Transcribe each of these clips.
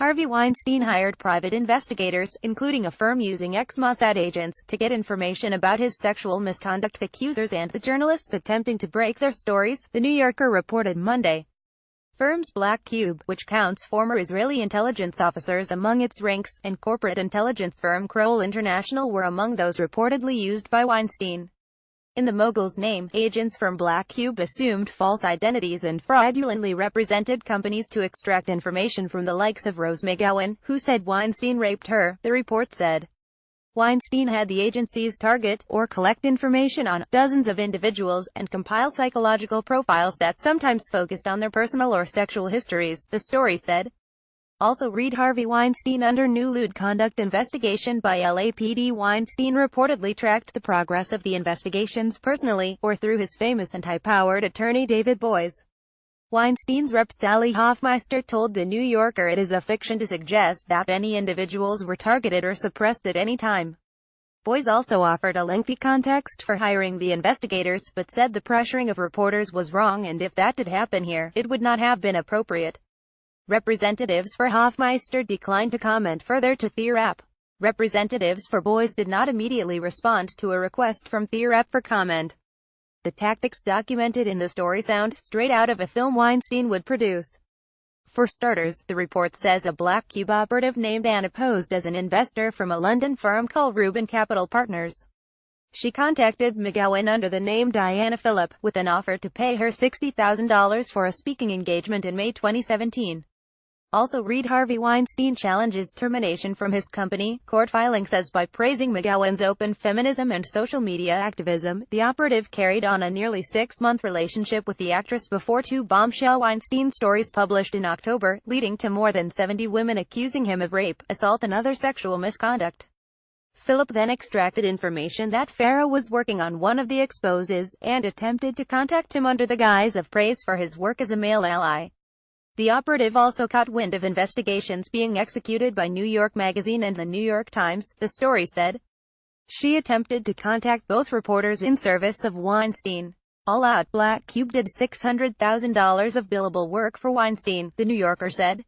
Harvey Weinstein hired private investigators, including a firm using ex-Mossad agents, to get information about his sexual misconduct. Accusers and the journalists attempting to break their stories, The New Yorker reported Monday. Firm's Black Cube, which counts former Israeli intelligence officers among its ranks, and corporate intelligence firm Kroll International were among those reportedly used by Weinstein. In the mogul's name, agents from Black Cube assumed false identities and fraudulently represented companies to extract information from the likes of Rose McGowan, who said Weinstein raped her, the report said. Weinstein had the agencies target, or collect information on, dozens of individuals, and compile psychological profiles that sometimes focused on their personal or sexual histories, the story said. Also read Harvey Weinstein under new lewd conduct investigation by LAPD. Weinstein reportedly tracked the progress of the investigations personally, or through his famous and high-powered attorney David Boies. Weinstein's rep Sally Hoffmeister told The New Yorker it is a fiction to suggest that any individuals were targeted or suppressed at any time. Boies also offered a lengthy context for hiring the investigators, but said the pressuring of reporters was wrong and if that did happen here, it would not have been appropriate. Representatives for Hoffmeister declined to comment further to TheRap. Representatives for Boies did not immediately respond to a request from TheRap for comment. The tactics documented in the story sound straight out of a film Weinstein would produce. For starters, the report says a Black Cube operative named Anna posed as an investor from a London firm called Rubin Capital Partners. She contacted McGowan under the name Diana Phillip, with an offer to pay her $60,000 for a speaking engagement in May 2017. Also read Harvey Weinstein challenges termination from his company. Court filing says by praising McGowan's open feminism and social media activism, the operative carried on a nearly 6-month relationship with the actress before 2 bombshell Weinstein stories published in October, leading to more than 70 women accusing him of rape, assault and other sexual misconduct. Phillip then extracted information that Farrow was working on one of the exposes, and attempted to contact him under the guise of praise for his work as a male ally. The operative also caught wind of investigations being executed by New York Magazine and the New York Times, the story said. She attempted to contact both reporters in service of Weinstein. All out, Black Cube did $600,000 of billable work for Weinstein, The New Yorker said.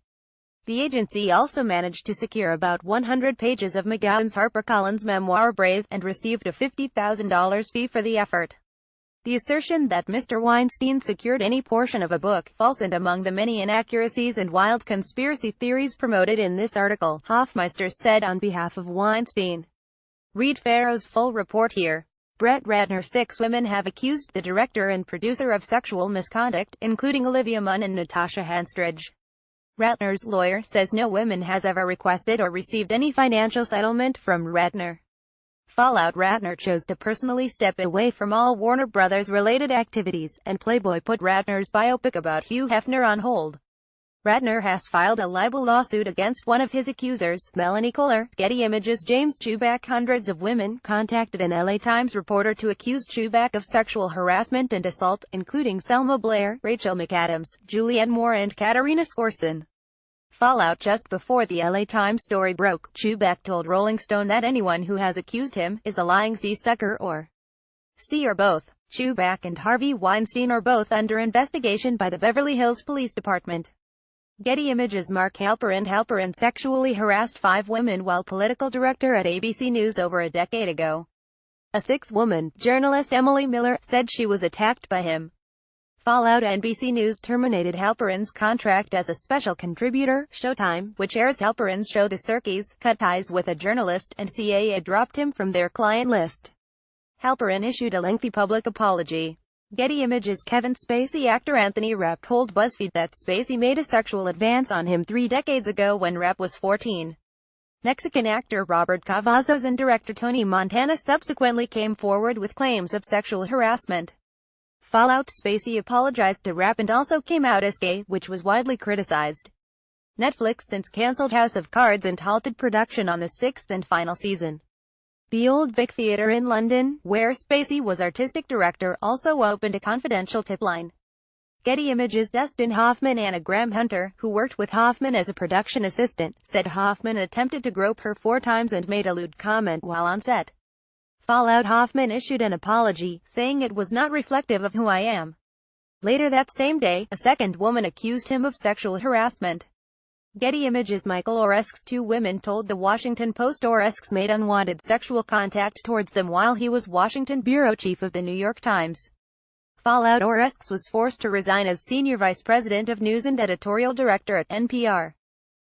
The agency also managed to secure about 100 pages of McGowan's HarperCollins memoir Brave, and received a $50,000 fee for the effort. The assertion that Mr. Weinstein secured any portion of a book, false and among the many inaccuracies and wild conspiracy theories promoted in this article, Hoffmeister said on behalf of Weinstein. Read Farrow's full report here. Brett Ratner. 6 women have accused the director and producer of sexual misconduct, including Olivia Munn and Natasha Henstridge. Ratner's lawyer says no woman has ever requested or received any financial settlement from Ratner. Fallout. Ratner chose to personally step away from all Warner Brothers-related activities, and Playboy put Ratner's biopic about Hugh Hefner on hold. Ratner has filed a libel lawsuit against one of his accusers, Melanie Kohler. Getty Images. James Chubak. Hundreds of women contacted an LA Times reporter to accuse Chubak of sexual harassment and assault, including Selma Blair, Rachel McAdams, Julianne Moore and Katarina Skorson. Fallout. Just before the LA Times story broke, Chubak told Rolling Stone that anyone who has accused him is a lying C-sucker or C or both. Chubak and Harvey Weinstein are both under investigation by the Beverly Hills Police Department. Getty Images. Mark Halperin sexually harassed 5 women while political director at ABC News over a decade ago. A 6th woman, journalist Emily Miller, said she was attacked by him. Fallout. NBC News terminated Halperin's contract as a special contributor. Showtime, which airs Halperin's show The Sirkis, cut ties with a journalist, and CAA dropped him from their client list. Halperin issued a lengthy public apology. Getty Images. Kevin Spacey. Actor Anthony Rapp told BuzzFeed that Spacey made a sexual advance on him 3 decades ago when Rapp was 14. Mexican actor Robert Cavazos and director Tony Montana subsequently came forward with claims of sexual harassment. Fallout. Spacey apologized to Rapp and also came out as gay, which was widely criticized. Netflix since canceled House of Cards and halted production on the 6th and final season. The Old Vic Theatre in London, where Spacey was artistic director, also opened a confidential tip line. Getty Images. Dustin Hoffman. Anna Graham Hunter, who worked with Hoffman as a production assistant, said Hoffman attempted to grope her 4 times and made a lewd comment while on set. Fallout. Hoffman issued an apology, saying it was not reflective of who I am. Later that same day, a 2nd woman accused him of sexual harassment. Getty Images. Michael Oresk's two women told the Washington Post Oresk made unwanted sexual contact towards them while he was Washington bureau chief of the New York Times. Fallout. Oresk was forced to resign as senior vice president of news and editorial director at NPR.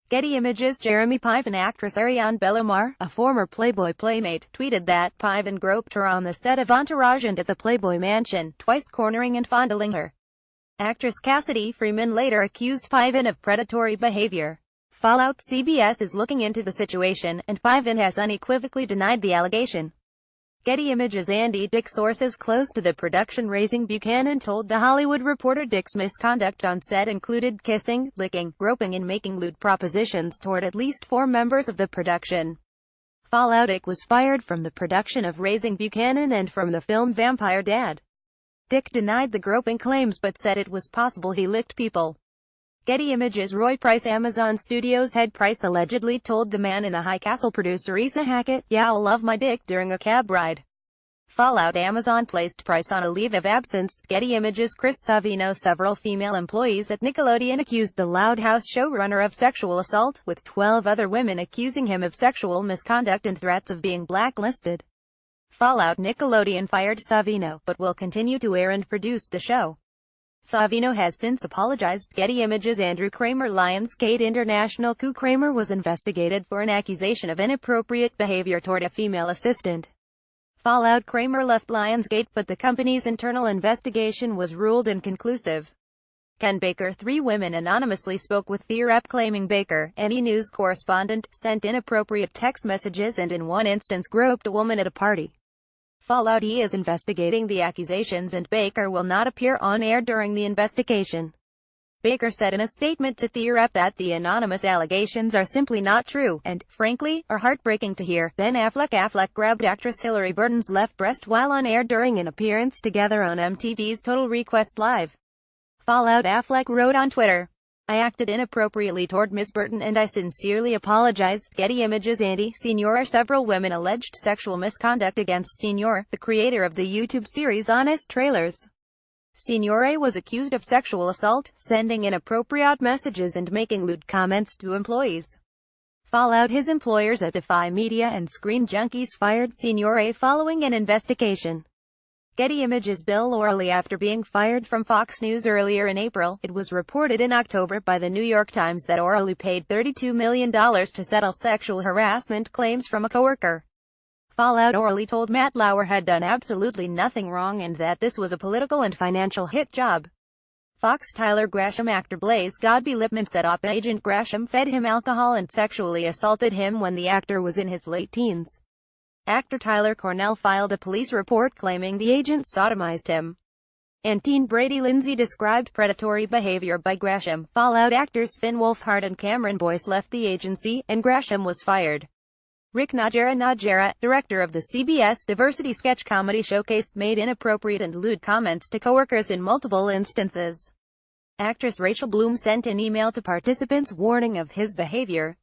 Getty Images. Jeremy Piven. Actress Ariane Belomar, a former Playboy playmate, tweeted that Piven groped her on the set of Entourage and at the Playboy mansion, twice cornering and fondling her. Actress Cassidy Freeman later accused Piven of predatory behavior. Fallout. CBS is looking into the situation, and Piven has unequivocally denied the allegation. Getty Images. Andy Dick. Sources close to the production raising Buchanan told The Hollywood Reporter Dick's misconduct on set included kissing, licking, groping and making lewd propositions toward at least 4 members of the production. Fallout. Dick was fired from the production of Raising Buchanan and from the film Vampire Dad. Dick denied the groping claims but said it was possible he licked people. Getty Images. Roy Price. Amazon Studios head Price allegedly told the Man in the High Castle producer Issa Hackett, "Yeah, I'll love my dick" during a cab ride. Fallout. Amazon placed Price on a leave of absence. Getty Images. Chris Savino. Several female employees at Nickelodeon accused the Loud House showrunner of sexual assault, with 12 other women accusing him of sexual misconduct and threats of being blacklisted. Fallout. Nickelodeon fired Savino, but will continue to air and produce the show. Savino has since apologized. Getty Images. Andrew Kramer. Lionsgate International. Coup. Kramer was investigated for an accusation of inappropriate behavior toward a female assistant. Fallout. Kramer left Lionsgate, but the company's internal investigation was ruled inconclusive. Ken Baker. 3 women anonymously spoke with TheRep claiming Baker, an E! News correspondent, sent inappropriate text messages and in one instance groped a woman at a party. Fallout. He is investigating the accusations and Baker will not appear on air during the investigation. Baker said in a statement to TheRep that the anonymous allegations are simply not true, and, frankly, are heartbreaking to hear. Ben Affleck. Affleck grabbed actress Hillary Burton's left breast while on air during an appearance together on MTV's Total Request Live. Fallout. Affleck wrote on Twitter, "I acted inappropriately toward Ms. Burton and I sincerely apologize." Getty Images. Andy Senior. Several women alleged sexual misconduct against Senior, the creator of the YouTube series Honest Trailers. Senior was accused of sexual assault, sending inappropriate messages and making lewd comments to employees. Fallout. His employers at Defy Media and Screen Junkies fired Senior following an investigation. Getty Images. Bill O'Reilly. After being fired from Fox News earlier in April, it was reported in October by the New York Times that O'Reilly paid $32 million to settle sexual harassment claims from a coworker. Fallout. O'Reilly told Matt Lauer had done absolutely nothing wrong and that this was a political and financial hit job. Fox. Tyler Gresham. Actor Blaze Godby Lipman said Agent Gresham fed him alcohol and sexually assaulted him when the actor was in his late teens. Actor Tyler Cornell filed a police report claiming the agent sodomized him. And teen Brady Lindsay described predatory behavior by Gresham. Fallout. Actors Finn Wolfhard and Cameron Boyce left the agency, and Gresham was fired. Rick Najera, director of the CBS Diversity Sketch Comedy Showcase, made inappropriate and lewd comments to coworkers in multiple instances. Actress Rachel Bloom sent an email to participants warning of his behavior.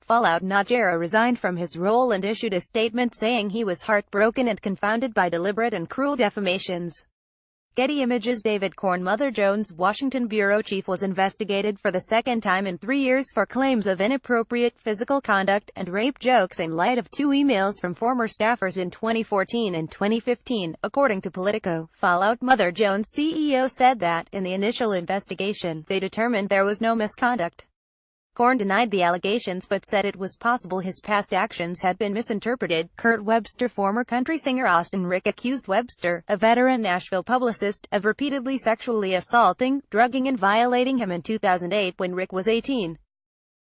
Fallout. Najera resigned from his role and issued a statement saying he was heartbroken and confounded by deliberate and cruel defamations. Getty Images. David Corn. Mother Jones' Washington bureau chief was investigated for the second time in 3 years for claims of inappropriate physical conduct and rape jokes in light of 2 emails from former staffers in 2014 and 2015, according to Politico. Fallout. Mother Jones' CEO said that, in the initial investigation, they determined there was no misconduct. Corn denied the allegations but said it was possible his past actions had been misinterpreted. Kurt Webster. Former country singer Austin Rick accused Webster, a veteran Nashville publicist, of repeatedly sexually assaulting, drugging and violating him in 2008 when Rick was 18.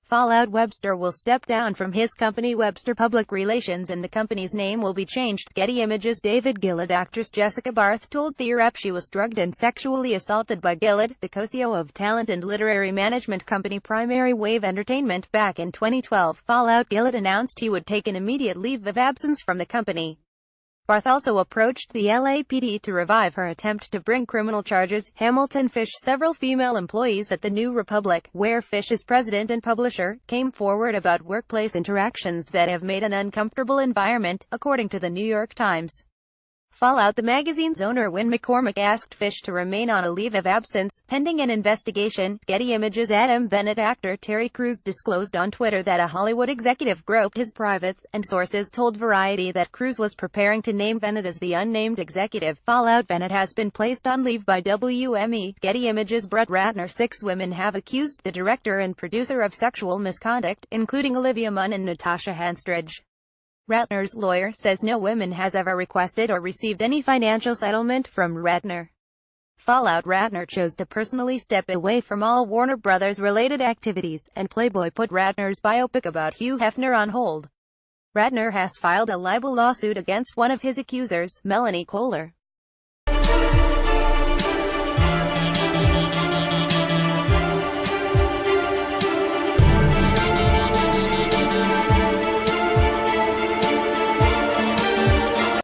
Fallout. Webster will step down from his company Webster Public Relations and the company's name will be changed. Getty Images. David Gillett. Actress Jessica Barth told TheRep she was drugged and sexually assaulted by Gillett, the co-CEO of talent and literary management company Primary Wave Entertainment, back in 2012. Fallout. Gillett announced he would take an immediate leave of absence from the company. Barth also approached the LAPD to revive her attempt to bring criminal charges. Hamilton Fish. Several female employees at the New Republic, where Fish is president and publisher, came forward about workplace interactions that have made an uncomfortable environment, according to the New York Times. Fallout. The magazine's owner Wynn McCormick asked Fish to remain on a leave of absence, pending an investigation. Getty Images. Adam Bennett. Actor Terry Crews disclosed on Twitter that a Hollywood executive groped his privates, and sources told Variety that Crews was preparing to name Bennett as the unnamed executive. Fallout. Bennett has been placed on leave by WME. Getty Images. Brett Ratner. 6 women have accused the director and producer of sexual misconduct, including Olivia Munn and Natasha Henstridge. Ratner's lawyer says no woman has ever requested or received any financial settlement from Ratner. Fallout. Ratner chose to personally step away from all Warner Brothers-related activities, and Playboy put Ratner's biopic about Hugh Hefner on hold. Ratner has filed a libel lawsuit against one of his accusers, Melanie Kohler.